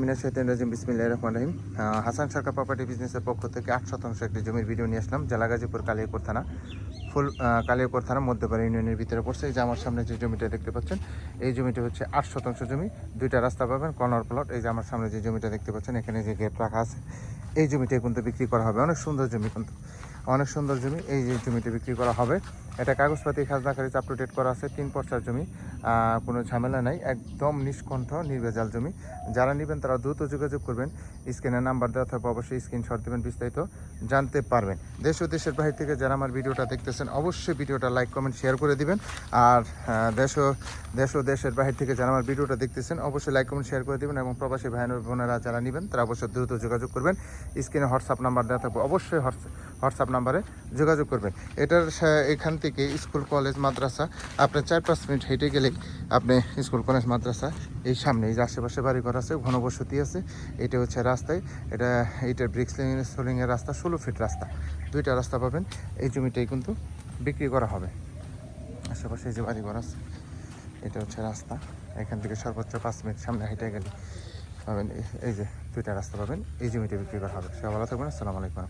বিসমিল্লাহির রহমানির রহিম। হাসান সরকার প্রপার্টি বিজনেসের পক্ষ থেকে 8 শতাংশ একটি জমির ভিডিও নিয়ে আসলাম। জেলা গাজীপুর, কালিয়াকৈর থানা, কালিয়াকৈর থানা মধ্যপাড়া ইউনিয়নের ভিতরে পড়ছে। এই যে আমার সামনে যে জমিটা দেখতে পাচ্ছেন, এই জমিটা হচ্ছে 8 শতাংশ জমি। দুইটা রাস্তা পাবেন, কর্নার প্লট। এই যে আমার সামনে যে জমিটা দেখতে পাচ্ছেন, এখানে যে গেট রাখা আছে, এই জমিটা কিন্তু বিক্রি করা হবে। অনেক সুন্দর জমি, কিন্তু অনেক সুন্দর জমি। এই যে জমিটা বিক্রি করা হবে, এটা কাগজপাতি খাজনা খারিজ আপ টু ডেট করা আছে। 3 পর্চার জমি, কোনো ঝামেলা নাই, একদম নিষ্কণ্ঠ নির্ভেজাল জমি। যারা নেবেন তারা দ্রুত যোগাযোগ করবেন। স্ক্রিনে নাম্বার দেওয়া থাকবে, অবশ্যই স্ক্রিনশট দেবেন, বিস্তারিত জানতে পারবেন। দেশ ও দেশের বাইরে থেকে যারা আমার ভিডিওটা দেখতেছেন, অবশ্যই ভিডিওটা লাইক কমেন্ট শেয়ার করে দিবেন। আর দেশ ও দেশের বাইরে থেকে যারা আমার ভিডিওটা দেখতেছেন, অবশ্যই লাইক কমেন্ট শেয়ার করে দেবেন। এবং প্রবাসী ভাই বোনেরা যারা নেবেন তারা অবশ্যই দ্রুত যোগাযোগ করবেন। স্ক্রিনে হোয়াটসঅ্যাপ নাম্বার দেওয়া থাকবে, অবশ্যই হোয়াটসঅ্যাপ নাম্বারে যোগাযোগ করবেন। এটার এখান থেকে স্কুল কলেজ মাদ্রাসা আপনার 4-5 মিনিট হেঁটে গেলেই আপনি স্কুল কলেজ মাদ্রাসা এই সামনে, এই যে আশেপাশে বাড়িঘর আছে, ঘনবসতি আছে। এটা হচ্ছে রাস্তায়, এইটার ব্রিক্স সোলিংয়ের রাস্তা, 16 ফিট রাস্তা, দুইটা রাস্তা পাবেন। এই জমিটাই কিন্তু বিক্রি করা হবে। আশেপাশে যে বাড়িঘর আছে, এটা হচ্ছে রাস্তা। এখান থেকে সর্বোচ্চ 5 মিনিট সামনে হেঁটে গেলে পাবেন, এই যে দুইটা রাস্তা পাবেন। এই জমিটা বিক্রি করা হবে। সে ভালো থাকবেন। আসসালামু আলাইকুম।